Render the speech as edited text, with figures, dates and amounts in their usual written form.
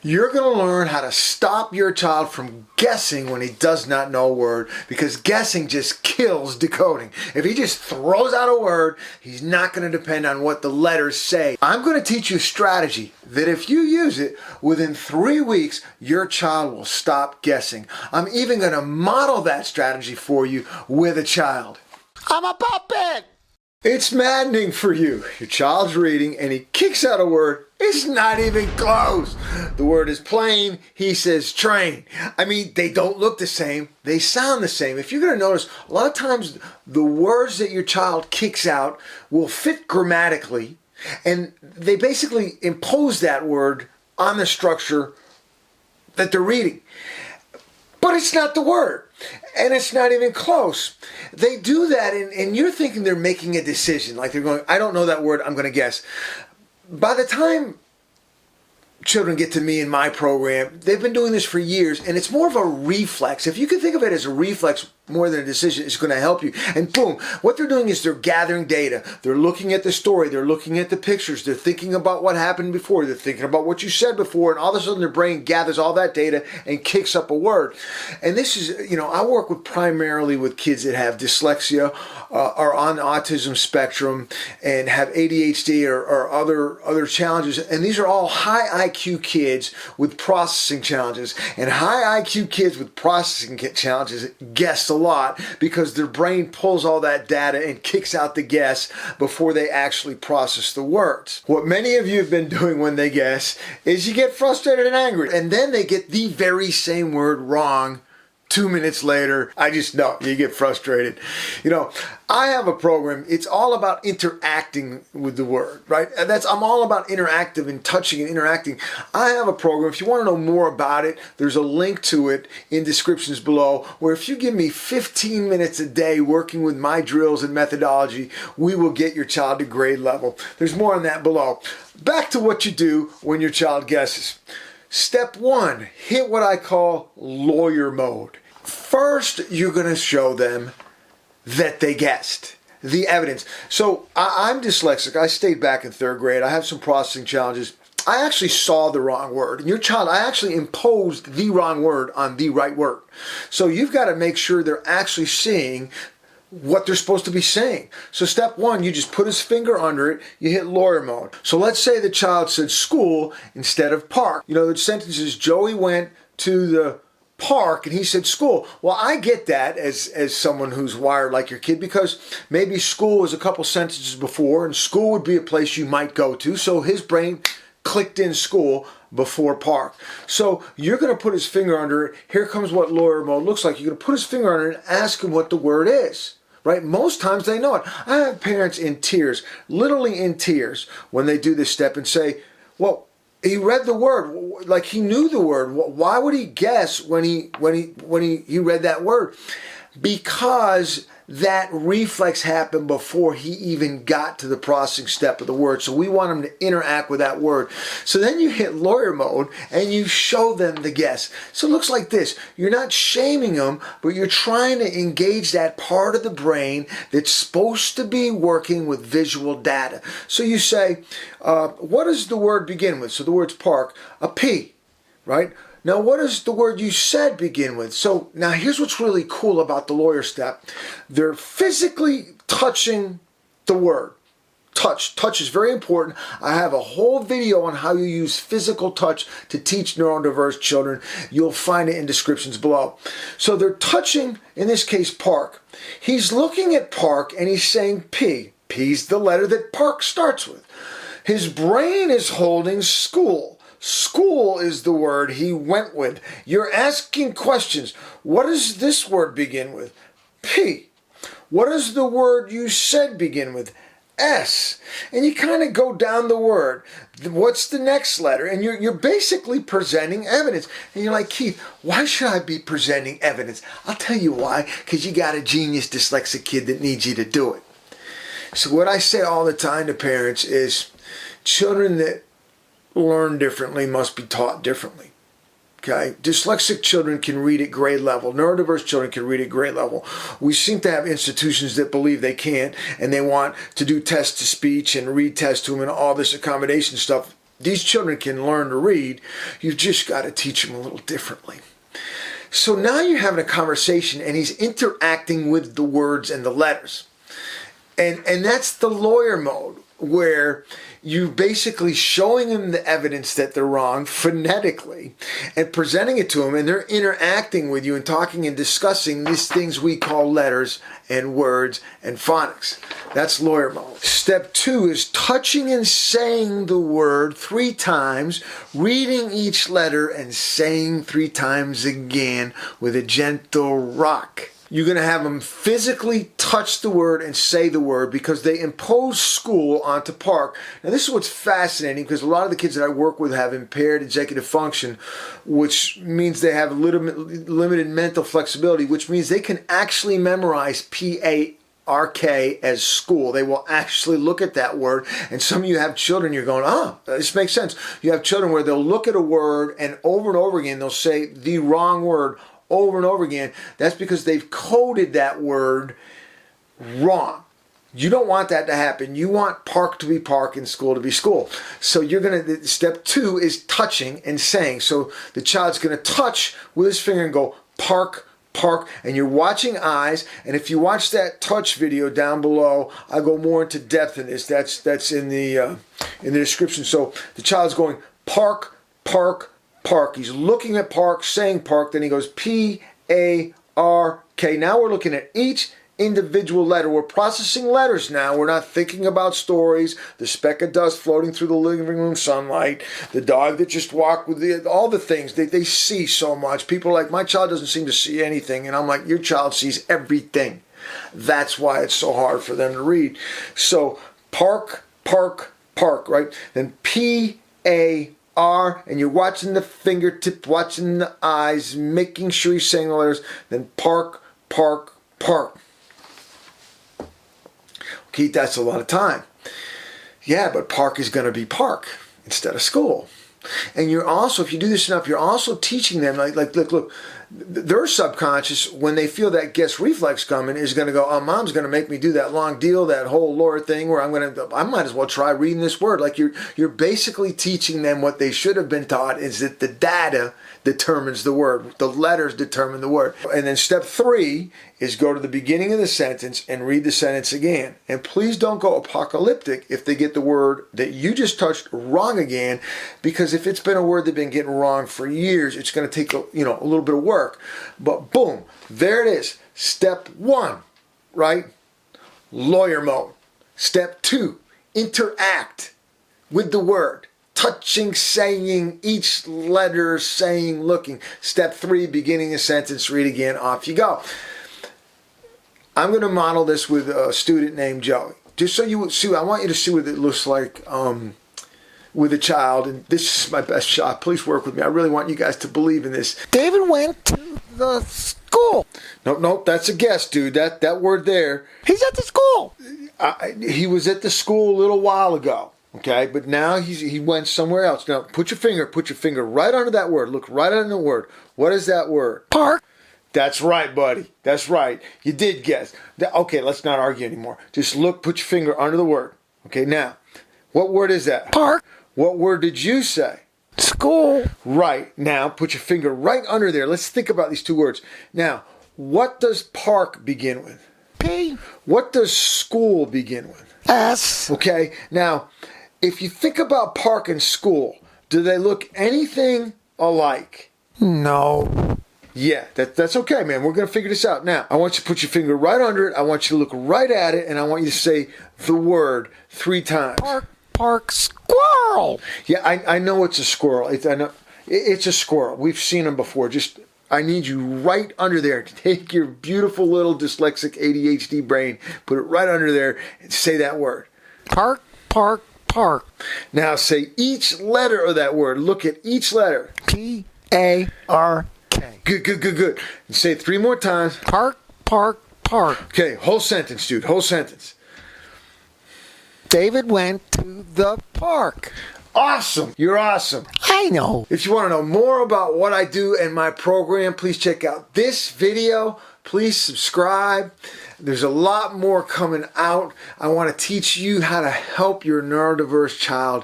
You're going to learn how to stop your child from guessing when he does not know a word, because guessing just kills decoding. If he just throws out a word, he's not going to depend on what the letters say. I'm going to teach you a strategy that if you use it, within 3 weeks, your child will stop guessing. I'm even going to model that strategy for you with a child. I'm a puppet! It's maddening for you. Your child's reading and he kicks out a word. It's not even close. The word is plain. He says train. I mean, they don't look the same. They sound the same. If you're going to notice, a lot of times the words that your child kicks out will fit grammatically, and they basically impose that word on the structure that they're reading. But it's not the word. And it's not even close. They do that and you're thinking they're making a decision. Like they're going, I don't know that word, I'm going to guess. By the time children get to me in my program, they've been doing this for years, and it's more of a reflex. If you can think of it as a reflex more than a decision, it's going to help you. And boom, what they're doing is they're gathering data. They're looking at the story. They're looking at the pictures. They're thinking about what happened before. They're thinking about what you said before, and all of a sudden their brain gathers all that data and kicks up a word. And this is, I work primarily with kids that have dyslexia, are on the autism spectrum, and have ADHD or other challenges. And these are all high IQ kids with processing challenges. And high IQ kids with processing challenges guess a lot because their brain pulls all that data and kicks out the guess before they actually process the words. What many of you have been doing when they guess is you get frustrated and angry, and then they get the very same word wrong 2 minutes later. I just know you get frustrated. I have a program. It's all about interacting with the word, right? I'm all about interactive and touching and interacting. I have a program. If you want to know more about it, there's a link to it in descriptions below, where if you give me 15 minutes a day working with my drills and methodology, we will get your child to grade level. There's more on that below. Back to what you do when your child guesses. Step 1, hit what I call lawyer mode. First, you're going to show them that they guessed. The evidence. So I'm dyslexic. I stayed back in 3rd grade. I have some processing challenges. I actually saw the wrong word. And your child, I actually imposed the wrong word on the right word. So you've got to make sure they're actually seeing what they're supposed to be saying. So step 1, you just put his finger under it, you hit lawyer mode. So let's say the child said school instead of park. The sentence is Joey went to the park and he said school. Well, I get that as someone who's wired like your kid, because maybe school was a couple sentences before and school would be a place you might go to. So his brain clicked in school before park. So you're going to put his finger under it. Here comes what lawyer mode looks like. You're going to put his finger under it and ask him what the word is. Right? Most times they know it. I have parents in tears, literally in tears, when they do this step and say, well, he read the word, like he knew the word. Why would he guess when he read that word? Because that reflex happened before he even got to the processing step of the word. So we want him to interact with that word. So then you hit lawyer mode and you show them the guess. So it looks like this. You're not shaming them, but you're trying to engage that part of the brain that's supposed to be working with visual data. So you say, what does the word begin with? So the word's park, a P, right? Now, what does the word you said begin with? So now here's what's really cool about the lawyer step. They're physically touching the word. Touch. Touch is very important. I have a whole video on how you use physical touch to teach neurodiverse children. You'll find it in descriptions below. So they're touching, in this case, park. He's looking at park and he's saying P. P's the letter that park starts with. His brain is holding school. School is the word he went with. You're asking questions. What does this word begin with? P. What does the word you said begin with? S. And you kind of go down the word. What's the next letter? And you're basically presenting evidence. And you're like, Keith, why should I be presenting evidence? I'll tell you why. Because you got a genius dyslexic kid that needs you to do it. So what I say all the time to parents is children that learn differently must be taught differently. Okay? Dyslexic children can read at grade level. Neurodiverse children can read at grade level. We seem to have institutions that believe they can't, and they want to do tests to speech and read tests to them and all this accommodation stuff. These children can learn to read. You've just got to teach them a little differently. So now you're having a conversation and he's interacting with the words and the letters. And that's the lawyer mode, where you're basically showing them the evidence that they're wrong phonetically and presenting it to them, and they're interacting with you and talking and discussing these things we call letters and words and phonics. That's lawyer mode. Step 2 is touching and saying the word 3 times, reading each letter and saying 3 times again with a gentle rock. You're going to have them physically touch the word and say the word because they impose school onto Park. Now, this is what's fascinating, because a lot of the kids that I work with have impaired executive function, which means they have limited mental flexibility, which means they can actually memorize PARK as school. They will actually look at that word. And some of you have children, you're going, this makes sense. You have children where they'll look at a word and over again, they'll say the wrong word over and over again. That's because they've coded that word wrong. You don't want that to happen. You want park to be park and school to be school. So you're going to, step 2 is touching and saying. So the child's going to touch with his finger and go park, park, and you're watching eyes. And if you watch that touch video down below, I go more into depth in this. That's in the description. So the child's going park, park, park. He's looking at park, saying park, then he goes PARK. Now we're looking at each individual letter. We're processing letters now. We're not thinking about stories, the speck of dust floating through the living room sunlight, the dog that just walked with all the things. They see so much. People are like, my child doesn't seem to see anything. And I'm like, your child sees everything. That's why it's so hard for them to read. So park, park, park, right? Then PARK. And you're watching the fingertip, watching the eyes, making sure you're saying the letters, then park, park, park. Okay, that's a lot of time. Yeah, but park is going to be park instead of school. And you're also, if you do this enough, you're also teaching them, look, their subconscious, when they feel that guess reflex coming, is going to go, mom's going to make me do that long deal, that whole lore thing where I might as well try reading this word. Like you're basically teaching them what they should have been taught, is that the data determines the word. The letters determine the word. And then step 3 is go to the beginning of the sentence and read the sentence again. And please don't go apocalyptic if they get the word that you just touched wrong again, because if it's been a word they've been getting wrong for years, it's going to take a little bit of work. But boom, there it is. Step 1, right? Lawyer mode. Step 2, interact with the word. Touching, saying, each letter, saying, looking. Step 3, beginning a sentence, read again, off you go. I'm going to model this with a student named Joey. Just so you see, I want you to see what it looks like with a child. And this is my best shot. Please work with me. I really want you guys to believe in this. David went to the school. Nope, that's a guess, dude. That word there. He's at the school. He was at the school a little while ago. Okay, but now he went somewhere else. Now put your finger right under that word. Look right under the word. What is that word? Park. That's right, buddy. That's right. You did guess. Okay, let's not argue anymore. Just look, put your finger under the word. Okay, now, what word is that? Park. What word did you say? School. Right. Now, put your finger right under there. Let's think about these two words. Now, what does park begin with? P. What does school begin with? S. Okay, now, if you think about park and school, do they look anything alike? No. Yeah, that's okay, man. We're going to figure this out. Now, I want you to put your finger right under it. I want you to look right at it, and I want you to say the word 3 times. Park, squirrel. Yeah, I know it's a squirrel. It's a squirrel. We've seen them before. Just, I need you right under there. Take your beautiful little dyslexic ADHD brain, put it right under there, and say that word. Park. Now say each letter of that word. Look at each letter. PARK. Good. And say it 3 more times. Park. Okay, whole sentence, dude. Whole sentence. David went to the park. Awesome. You're awesome. I know. If you want to know more about what I do and my program, please check out this video. Please subscribe. There's a lot more coming out. I want to teach you how to help your neurodiverse child